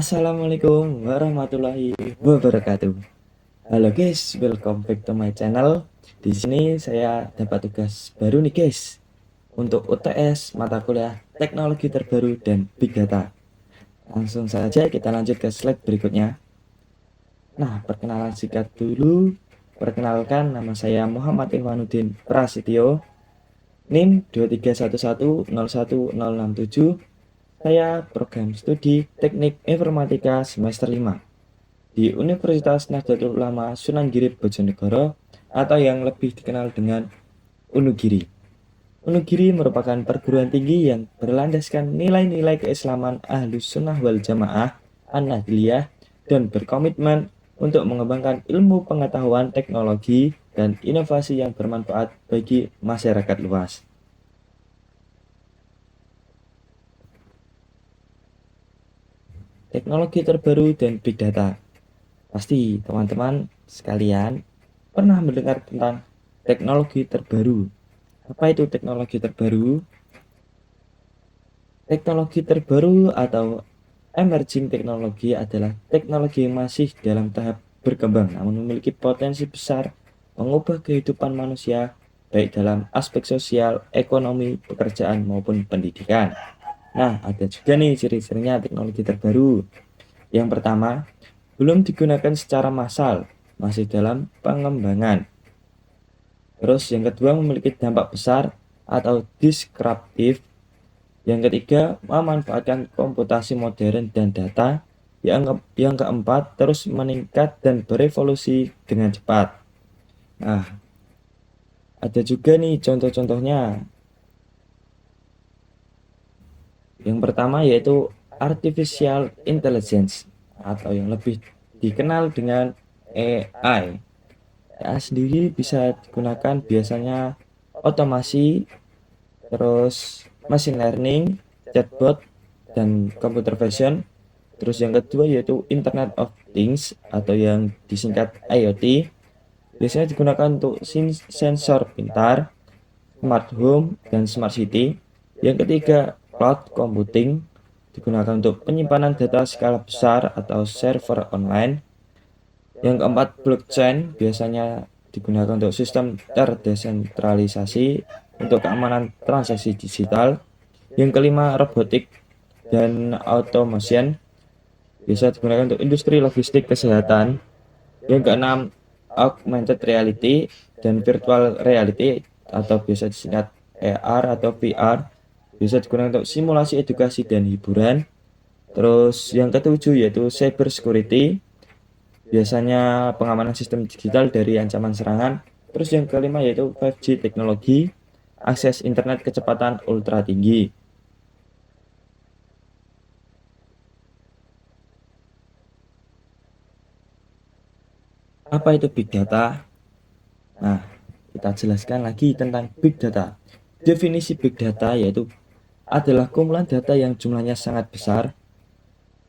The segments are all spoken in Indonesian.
Assalamualaikum warahmatullahi wabarakatuh. Halo guys, welcome back to my channel. Di sini saya dapat tugas baru nih guys untuk UTS mata kuliah teknologi terbaru dan big data. Langsung saja kita lanjut ke slide berikutnya. Nah, perkenalan singkat dulu. Perkenalkan, nama saya Muhammad Irwanuddin Prasetyo, NIM 231101067. Saya program studi Teknik Informatika semester 5 di Universitas Nahdlatul Ulama Sunan Giri Bojonegoro atau yang lebih dikenal dengan UNUGIRI. UNUGIRI merupakan perguruan tinggi yang berlandaskan nilai-nilai keislaman Ahlus Sunnah wal Jamaah An-Nahdliyah dan berkomitmen untuk mengembangkan ilmu pengetahuan teknologi dan inovasi yang bermanfaat bagi masyarakat luas. Teknologi terbaru dan big data. Pasti teman-teman sekalian pernah mendengar tentang teknologi terbaru. Apa itu teknologi terbaru? Teknologi terbaru atau emerging technology adalah teknologi yang masih dalam tahap berkembang namun memiliki potensi besar mengubah kehidupan manusia baik dalam aspek sosial, ekonomi, pekerjaan maupun pendidikan. Nah, ada juga nih ciri-cirinya teknologi terbaru. Yang pertama, belum digunakan secara massal, masih dalam pengembangan. Terus yang kedua, memiliki dampak besar atau disruptif. Yang ketiga, memanfaatkan komputasi modern dan data. Yang keempat, terus meningkat dan berevolusi dengan cepat. Nah, ada juga nih contoh-contohnya. Yang pertama yaitu artificial intelligence atau yang lebih dikenal dengan AI. AI sendiri bisa digunakan biasanya otomasi, terus machine learning, chatbot, dan computer vision. Terus yang kedua yaitu Internet of Things atau yang disingkat IoT. Biasanya digunakan untuk sensor pintar, smart home, dan smart city. Yang ketiga, cloud computing digunakan untuk penyimpanan data skala besar atau server online. Yang keempat, blockchain biasanya digunakan untuk sistem terdesentralisasi untuk keamanan transaksi digital. Yang kelima, robotik dan automation bisa digunakan untuk industri logistik kesehatan. Yang keenam, augmented reality dan virtual reality atau biasa disingkat AR atau VR bisa digunakan untuk simulasi edukasi dan hiburan. Terus yang ketujuh yaitu cyber security, biasanya pengamanan sistem digital dari ancaman serangan. Terus yang kelima yaitu 5G teknologi, akses internet kecepatan ultra tinggi. Apa itu big data? Nah, kita jelaskan lagi tentang big data. Definisi big data yaitu adalah kumpulan data yang jumlahnya sangat besar,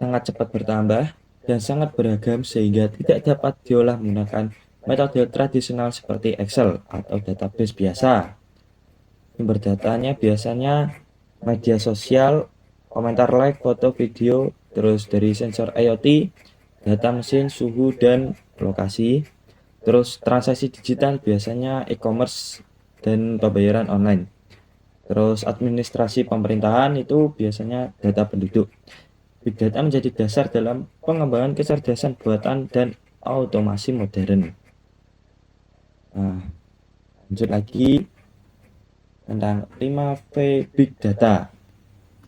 sangat cepat bertambah, dan sangat beragam sehingga tidak dapat diolah menggunakan metode tradisional seperti Excel atau database biasa. Sumber datanya biasanya media sosial, komentar like, foto, video, terus dari sensor IoT, data mesin, suhu, dan lokasi. Terus transaksi digital biasanya e-commerce dan pembayaran online. Terus administrasi pemerintahan itu biasanya data penduduk. Big data menjadi dasar dalam pengembangan kecerdasan buatan dan otomasi modern. Nah, lanjut lagi tentang 5V Big Data.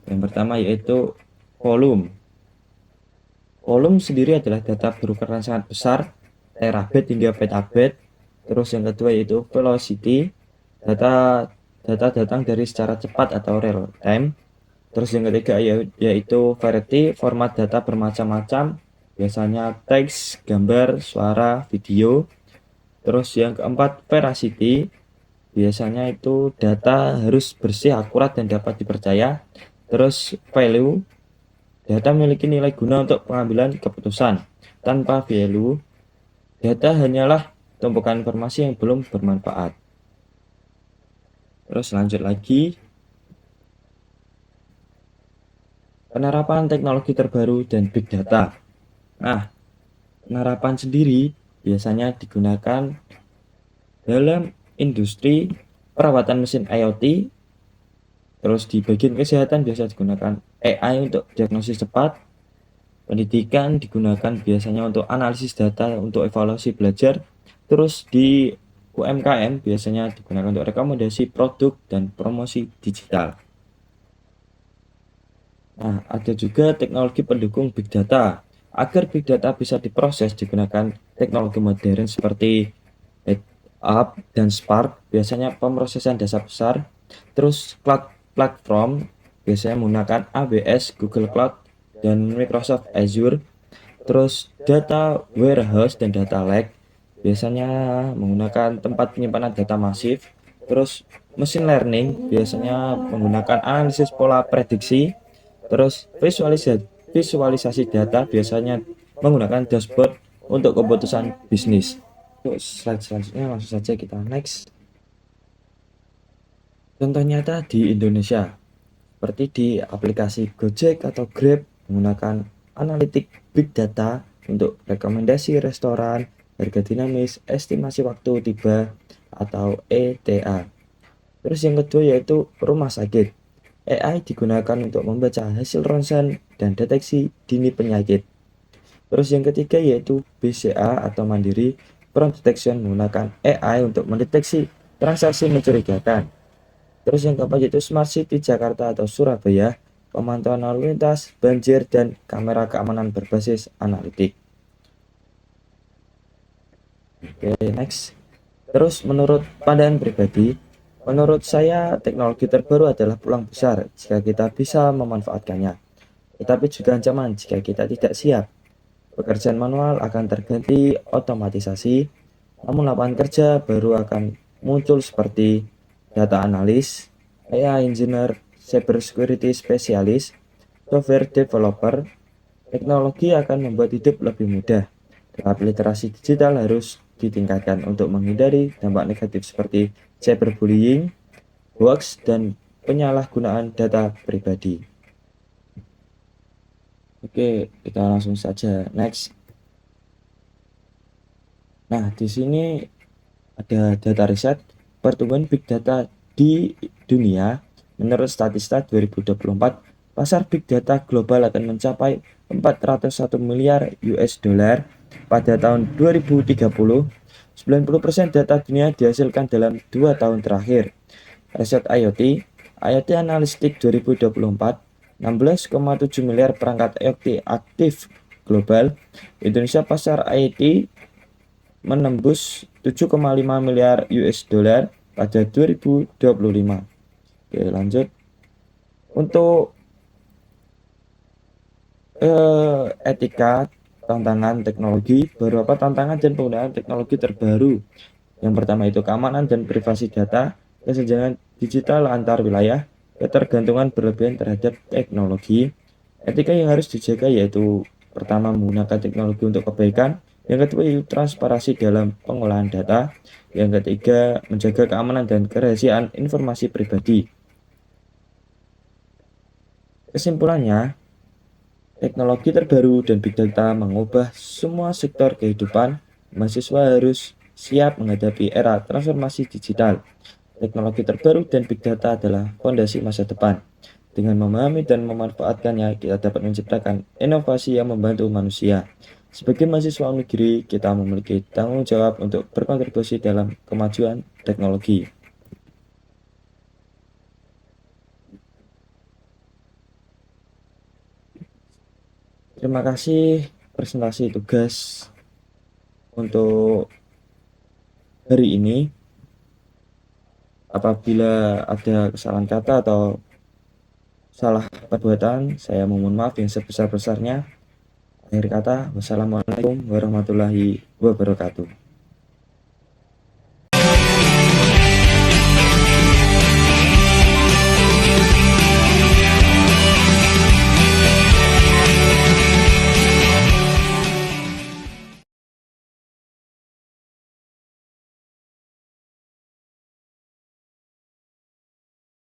Yang pertama yaitu volume. Volume sendiri adalah data berukuran sangat besar, terabit hingga petabit. Terus yang kedua yaitu velocity, data datang dari secara cepat atau real time. Terus yang ketiga yaitu variety, format data bermacam-macam, biasanya teks, gambar, suara, video. Terus yang keempat veracity, biasanya itu data harus bersih, akurat, dan dapat dipercaya. Terus value, data memiliki nilai guna untuk pengambilan keputusan. Tanpa value, data hanyalah tumpukan informasi yang belum bermanfaat. Terus lanjut lagi. Penerapan teknologi terbaru dan big data. Nah, penerapan sendiri biasanya digunakan dalam industri perawatan mesin IoT, terus di bagian kesehatan biasa digunakan AI untuk diagnosis cepat, pendidikan digunakan biasanya untuk analisis data untuk evaluasi belajar, terus di UMKM biasanya digunakan untuk rekomendasi produk dan promosi digital. Nah, ada juga teknologi pendukung big data. Agar big data bisa diproses digunakan teknologi modern seperti Up dan Spark, biasanya pemrosesan data besar. Terus cloud platform biasanya menggunakan AWS, Google Cloud, dan Microsoft Azure. Terus data warehouse dan data lake biasanya menggunakan tempat penyimpanan data masif. Terus machine learning biasanya menggunakan analisis pola prediksi. Terus visualisasi data biasanya menggunakan dashboard untuk keputusan bisnis. Terus slide selanjutnya langsung saja kita next. Contoh nyata di Indonesia, seperti di aplikasi Gojek atau Grab menggunakan analitik big data untuk rekomendasi restoran, harga dinamis, estimasi waktu tiba atau ETA. Terus yang kedua yaitu rumah sakit. AI digunakan untuk membaca hasil ronsen dan deteksi dini penyakit. Terus yang ketiga yaitu BCA atau Mandiri Fraud Detection menggunakan AI untuk mendeteksi transaksi mencurigakan. Terus yang keempat yaitu Smart City Jakarta atau Surabaya, pemantauan lalu lintas, banjir, dan kamera keamanan berbasis analitik. Oke, next. Terus menurut pandangan pribadi, menurut saya teknologi terbaru adalah peluang besar jika kita bisa memanfaatkannya. Tetapi juga ancaman jika kita tidak siap. Pekerjaan manual akan terganti otomatisasi, namun lapangan kerja baru akan muncul seperti data analis, AI engineer, cyber security spesialis, software developer. Teknologi akan membuat hidup lebih mudah, tetapi literasi digital harus ditingkatkan untuk menghindari dampak negatif seperti cyberbullying, hoax, dan penyalahgunaan data pribadi. Oke, kita langsung saja next. Nah, di sini ada data riset pertumbuhan big data di dunia. Menurut Statista 2024, pasar big data global akan mencapai 401 miliar US dollar pada tahun 2030. 90% data dunia dihasilkan dalam 2 tahun terakhir. Riset IoT Analytics 2024, 16,7 miliar perangkat IoT aktif global. Indonesia pasar IoT menembus 7,5 miliar US dollar pada 2025. Oke, lanjut. Untuk etika tantangan teknologi, beberapa tantangan dan penggunaan teknologi terbaru. Yang pertama itu keamanan dan privasi data, kesenjangan digital antar wilayah, ketergantungan berlebihan terhadap teknologi. Etika yang harus dijaga yaitu pertama menggunakan teknologi untuk kebaikan, yang kedua itu transparansi dalam pengolahan data, yang ketiga menjaga keamanan dan kerahasiaan informasi pribadi. Kesimpulannya, teknologi terbaru dan big data mengubah semua sektor kehidupan. Mahasiswa harus siap menghadapi era transformasi digital. Teknologi terbaru dan big data adalah fondasi masa depan. Dengan memahami dan memanfaatkannya, kita dapat menciptakan inovasi yang membantu manusia. Sebagai mahasiswa negeri, kita memiliki tanggung jawab untuk berkontribusi dalam kemajuan teknologi. Terima kasih presentasi tugas untuk hari ini. Apabila ada kesalahan kata atau salah perbuatan, saya mohon maaf yang sebesar-besarnya. Akhir kata, wassalamualaikum warahmatullahi wabarakatuh.